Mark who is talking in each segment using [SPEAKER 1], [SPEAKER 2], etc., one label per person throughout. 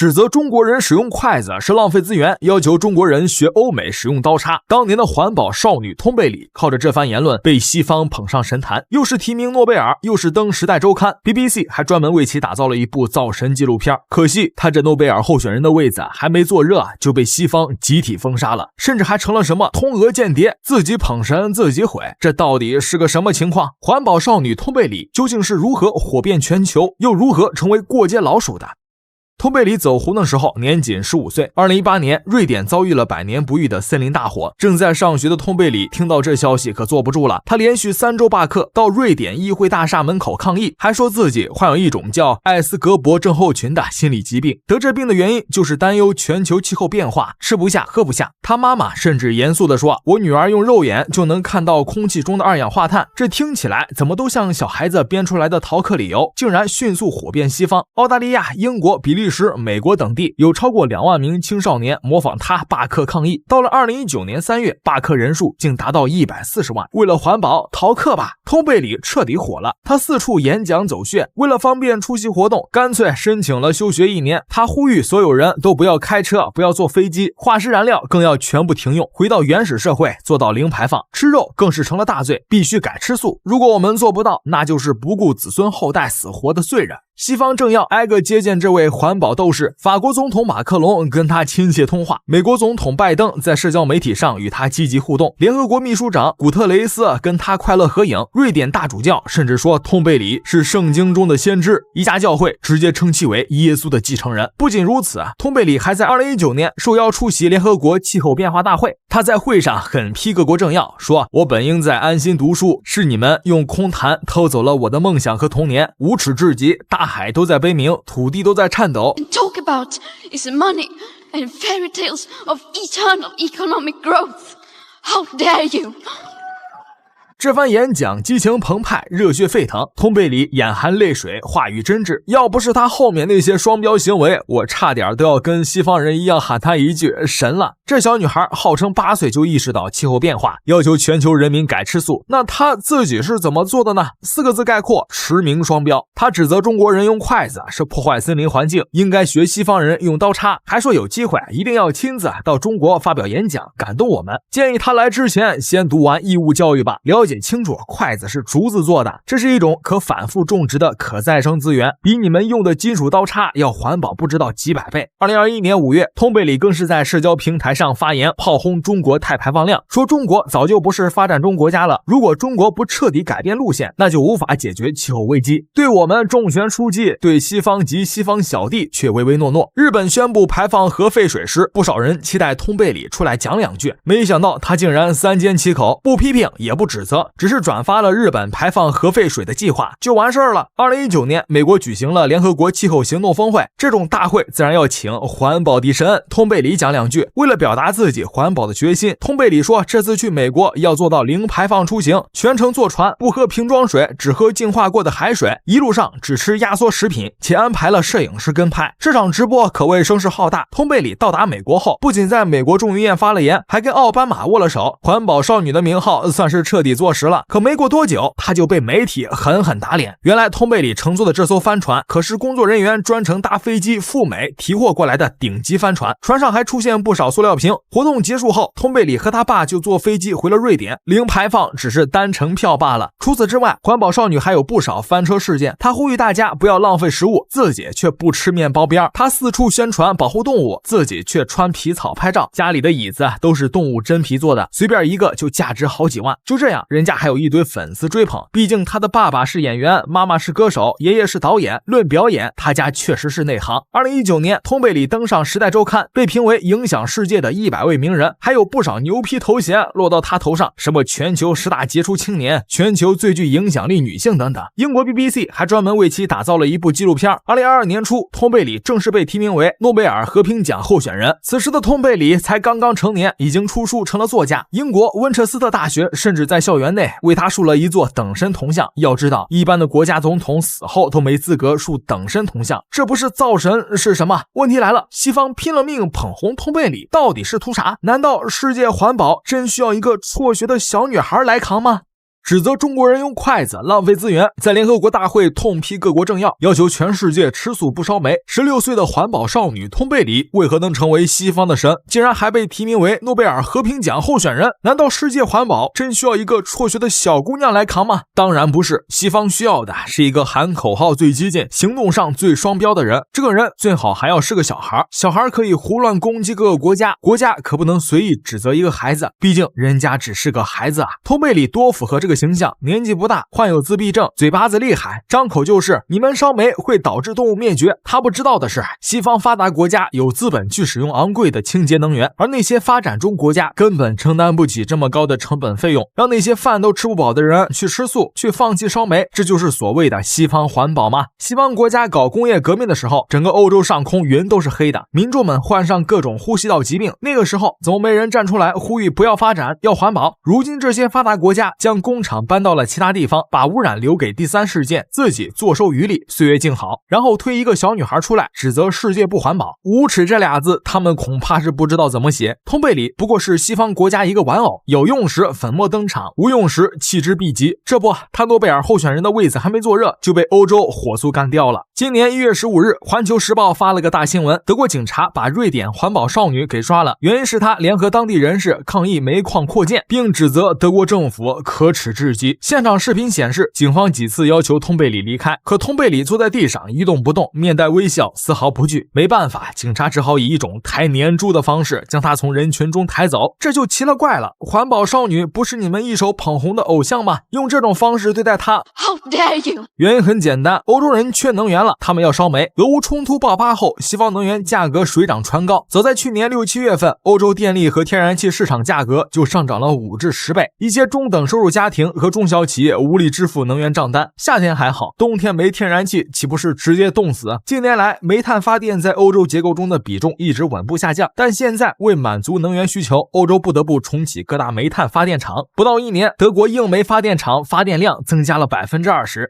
[SPEAKER 1] 指责中国人使用筷子是浪费资源，要求中国人学欧美使用刀叉。当年的环保少女通贝里靠着这番言论被西方捧上神坛，又是提名诺贝尔，又是登时代周刊， BBC 还专门为其打造了一部造神纪录片。可惜他这诺贝尔候选人的位子还没坐热就被西方集体封杀了，甚至还成了什么通俄间谍，自己捧神自己毁，这到底是个什么情况？环保少女通贝里究竟是如何火遍全球，又如何成为过街老鼠的？通贝里走红的时候年仅15岁。2018年，瑞典遭遇了百年不遇的森林大火。正在上学的通贝里听到这消息可坐不住了，他连续3周罢课，到瑞典议会大厦门口抗议，还说自己患有一种叫艾斯格伯症候群的心理疾病。得这病的原因就是担忧全球气候变化，吃不下喝不下。他妈妈甚至严肃地说，我女儿用肉眼就能看到空气中的二氧化碳，这听起来怎么都像小孩子编出来的逃课理由，竟然迅速火遍西方。澳大利亚、英国、比利时、美国等地有超过2万名青少年模仿他罢课抗议。到了2019年3月，罢课人数竟达到140万。为了环保，逃课吧，通贝里彻底火了。他四处演讲走穴，为了方便出席活动，干脆申请了休学1年。他呼吁所有人都不要开车，不要坐飞机，化石燃料更要全部停用，回到原始社会，做到零排放。吃肉更是成了大罪，必须改吃素。如果我们做不到，那就是不顾子孙后代死活的罪人。西方正要挨个接见这位环保斗士，法国总统马克龙跟他亲切通话，美国总统拜登在社交媒体上与他积极互动，联合国秘书长古特雷斯跟他快乐合影，瑞典大主教甚至说通贝里是圣经中的先知，一家教会直接称其为耶稣的继承人。不仅如此，通贝里还在2019年受邀出席联合国气候变化大会，他在会上狠批各国政要，说我本应在安心读书，是你们用空谈偷走了我的梦想和童年，无耻至极，大海都在悲鸣，土地都在颤抖。
[SPEAKER 2] Talk about is money and fairy tales of eternal economic growth. How dare you?
[SPEAKER 1] 这番演讲激情澎湃，热血沸腾，通贝里眼含泪水，话语真挚。要不是他后面那些双标行为，我差点都要跟西方人一样喊他一句神了。这小女孩号称8岁就意识到气候变化，要求全球人民改吃素，那她自己是怎么做的呢？4个字概括：驰名双标。她指责中国人用筷子是破坏森林环境，应该学西方人用刀叉，还说有机会一定要亲自到中国发表演讲，感动我们。建议她来之前先读完义务教育吧，了解清楚筷子是竹子做的，这是一种可反复种植的可再生资源，比你们用的金属刀叉要环保不知道几百倍。2021年5月，通贝里更是在社交平台上发言，炮轰中国碳排放量，说中国早就不是发展中国家了，如果中国不彻底改变路线，那就无法解决气候危机。对我们重拳出击，对西方及西方小弟却唯唯诺诺。日本宣布排放核废水时，不少人期待通贝里出来讲2句，没想到他竟然3缄其口，不批评也不指责，只是转发了日本排放核废水的计划就完事儿了。2019年，美国举行了联合国气候行动峰会，这种大会自然要请环保的神通贝里讲2句。为了表达自己环保的决心，通贝里说这次去美国要做到零排放出行，全程坐船，不喝瓶装水，只喝净化过的海水，一路上只吃压缩食品，且安排了摄影师跟拍。这场直播可谓声势浩大。通贝里到达美国后，不仅在美国众议院发了言，还跟奥巴马握了手，环保少女的名号算是彻底坐实了。可没过多久，他就被媒体狠狠打脸。原来通贝里乘坐的这艘帆船可是工作人员专程搭飞机赴美提货过来的顶级帆船，船上还出现不少塑料瓶。活动结束后，通贝里和他爸就坐飞机回了瑞典，零排放只是单程票罢了。除此之外，环保少女还有不少翻车事件。她呼吁大家不要浪费食物，自己却不吃面包边。她四处宣传保护动物，自己却穿皮草拍照，家里的椅子都是动物真皮做的，随便一个就价值好几万。就这样，人家还有一堆粉丝追捧，毕竟他的爸爸是演员，妈妈是歌手，爷爷是导演，论表演他家确实是内行。2019年，通贝里登上时代周刊，被评为影响世界的100位名人，还有不少牛批头衔落到他头上，什么全球10大杰出青年，全球最具影响力女性等等。英国 BBC 还专门为其打造了一部纪录片。2022年初，通贝里正式被提名为诺贝尔和平奖候选人。此时的通贝里才刚刚成年，已经出书成了作家。英国温彻斯特大学甚至在校园内为他竖了一座等身铜像。要知道，一般的国家总统死后都没资格竖等身铜像，这不是造神是什么？问题来了，西方拼了命捧红通贝里，到底是图啥？难道世界环保真需要一个辍学的小女孩来扛吗？指责中国人用筷子浪费资源，在联合国大会痛批各国政要，要求全世界吃素不烧煤。16岁的环保少女通贝里为何能成为西方的神，竟然还被提名为诺贝尔和平奖候选人？难道世界环保真需要一个辍学的小姑娘来扛吗？当然不是，西方需要的是一个喊口号最激进、行动上最双标的人。这个人最好还要是个小孩，小孩可以胡乱攻击各个国家，国家可不能随意指责一个孩子，毕竟人家只是个孩子啊。通贝里多符合这个形象，年纪不大，患有自闭症，嘴巴子厉害，张口就是你们烧煤会导致动物灭绝。他不知道的是，西方发达国家有资本去使用昂贵的清洁能源，而那些发展中国家根本承担不起这么高的成本费用，让那些饭都吃不饱的人去吃素，去放弃烧煤，这就是所谓的西方环保吗？西方国家搞工业革命的时候，整个欧洲上空云都是黑的，民众们患上各种呼吸道疾病，那个时候怎么没人站出来呼吁不要发展，要环保？如今这些发达国家将工厂搬到了其他地方，把污染留给第三世界，自己坐收渔利，岁月静好，然后推一个小女孩出来指责世界不环保。无耻这俩字他们恐怕是不知道怎么写。通贝里不过是西方国家一个玩偶，有用时粉墨登场，无用时弃之敝屣。这不，他诺贝尔候选人的位子还没坐热，就被欧洲火速干掉了。今年1月15日，环球时报发了个大新闻，德国警察把瑞典环保少女给抓了，原因是他联合当地人士抗议煤矿扩建，并指责德国政府可耻至极。现场视频显示，警方几次要求通贝里离开，可通贝里坐在地上一动不动，面带微笑，丝毫不惧。没办法，警察只好以一种抬年猪的方式将他从人群中抬走。这就奇了怪了，环保少女不是你们一手捧红的偶像吗？用这种方式对待她，
[SPEAKER 2] How dare you!
[SPEAKER 1] 原因很简单，欧洲人缺能源了，他们要烧煤。俄乌冲突爆发后，西方能源价格水涨船高。早在去年6、7月份，欧洲电力和天然气市场价格就上涨了5至10倍。一些中等收入家庭和中小企业无力支付能源账单。夏天还好，冬天没天然气岂不是直接冻死？近年来，煤炭发电在欧洲结构中的比重一直稳步下降，但现在为满足能源需求，欧洲不得不重启各大煤炭发电厂。不到1年，德国硬煤发电厂发电量增加了20%。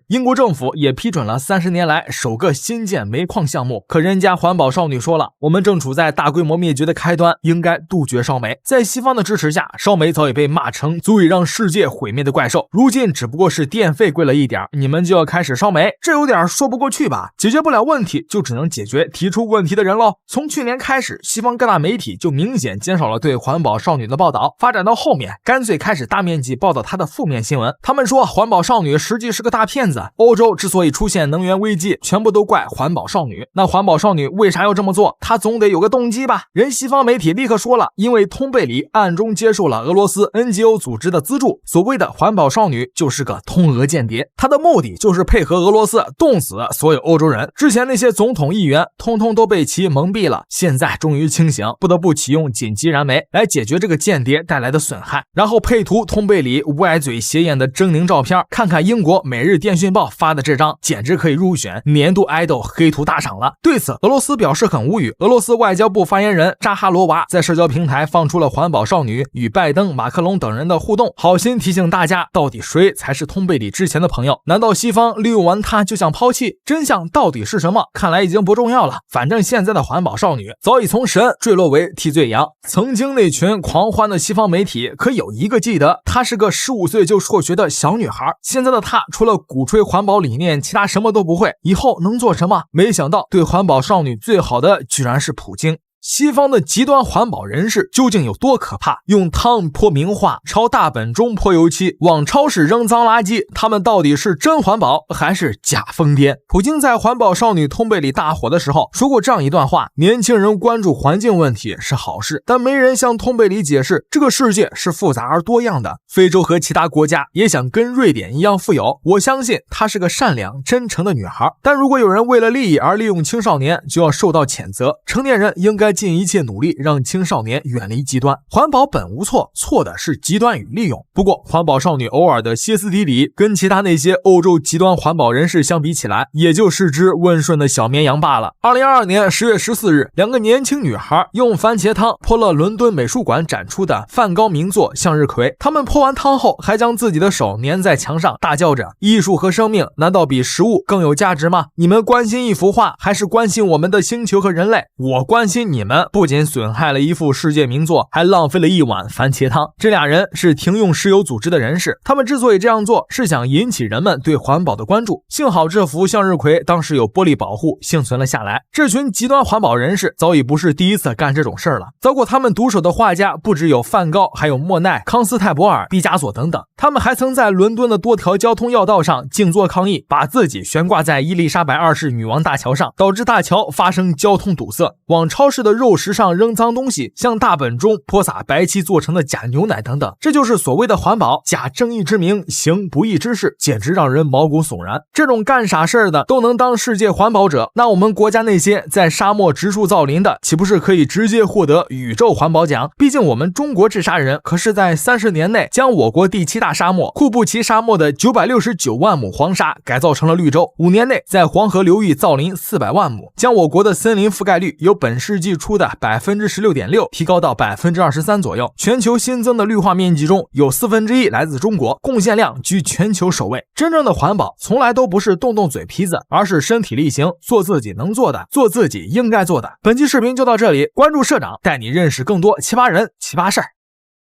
[SPEAKER 1] 英国政府也批准了30年来首个新建煤矿项目。可人家环保少女说了，我们正处在大规模灭绝的开端，应该杜绝烧煤。在西方的支持下，烧煤早已被骂成足以让世界毁灭的怪兽。如今只不过是电费贵了一点，你们就要开始烧煤，这有点说不过去吧？解决不了问题，就只能解决提出问题的人喽。从去年开始，西方各大媒体就明显减少了对环保少女的报道，发展到后面，干脆开始大面积报道她的负面新闻。他们说环保少女实际是个大骗子，欧洲之所以出现能源危机，全部都怪环保少女。那环保少女为啥要这么做？她总得有个动机吧？人西方媒体立刻说了，因为通贝里暗中接受了俄罗斯 NGO 组织的资助，所谓的环保少女就是个通俄间谍，她的目的就是配合俄罗斯冻死所有欧洲人。之前那些总统议员通通都被其蒙蔽了，现在终于清醒，不得不启用紧急燃煤来解决这个间谍带来的损害。然后配图通贝里歪嘴斜眼的狰狞照片，看看英国每日电讯报发的这张，简直可以入选年度爱豆黑图大赏了。对此，俄罗斯表示很无语。俄罗斯外交部发言人扎哈罗娃在社交平台放出了环保少女与拜登、马克龙等人的互动，好心提醒大家，到底谁才是通贝里之前的朋友？难道西方利用完他就想抛弃？真相到底是什么？看来已经不重要了。反正现在的环保少女早已从神坠落为替罪羊。曾经那群狂欢的西方媒体可有一个记得她是个15岁就辍学的小女孩，现在的她除了鼓吹环保理念，其他什么都不会，以后能做什么？没想到对环保少女最好的居然是普京。西方的极端环保人士究竟有多可怕？用汤泼名画，朝大本钟泼油漆，往超市扔脏垃圾，他们到底是真环保还是假疯癫？普京在环保少女通贝里大火的时候说过这样一段话：年轻人关注环境问题是好事，但没人向通贝里解释这个世界是复杂而多样的。非洲和其他国家也想跟瑞典一样富有，我相信她是个善良真诚的女孩，但如果有人为了利益而利用青少年，就要受到谴责。成年人应该尽一切努力让青少年远离极端。环保本无错，错的是极端与利用。不过环保少女偶尔的歇斯底里跟其他那些欧洲极端环保人士相比起来，也就是只温顺的小绵羊罢了。2022年10月14日，两个年轻女孩用番茄汤泼了伦敦美术馆展出的梵高名作《向日葵》，她们泼完汤后还将自己的手粘在墙上，大叫着艺术和生命难道比食物更有价值吗？你们关心一幅画还是关心我们的星球和人类？我关心你你们不仅损害了一幅世界名作，还浪费了一碗番茄汤。这俩人是停用石油组织的人士，他们之所以这样做，是想引起人们对环保的关注。幸好这幅向日葵当时有玻璃保护，幸存了下来。这群极端环保人士早已不是第一次干这种事儿了，遭过他们毒手的画家不只有梵高，还有莫奈、康斯泰博尔、毕加索等等。他们还曾在伦敦的多条交通要道上静坐抗议，把自己悬挂在伊丽莎白2世女王大桥上，导致大桥发生交通堵塞，往超市的肉食上扔脏东西，向大本钟泼洒白漆做成的假牛奶等等。这就是所谓的环保，假正义之名，行不义之事，简直让人毛骨悚然。这种干傻事儿的都能当世界环保者，那我们国家那些在沙漠植树造林的，岂不是可以直接获得宇宙环保奖？毕竟我们中国治沙人可是在30年内将我国第7大沙漠库布齐沙漠的969万亩黄沙改造成了绿洲，5年内在黄河流域造林400万亩，将我国的森林覆盖率由本世纪初的 16.6% 提高到 23% 左右。全球新增的绿化面积中有1/4来自中国，贡献量居全球首位。真正的环保从来都不是动动嘴皮子，而是身体力行，做自己能做的，做自己应该做的。本期视频就到这里，关注社长带你认识更多奇葩人奇葩事儿。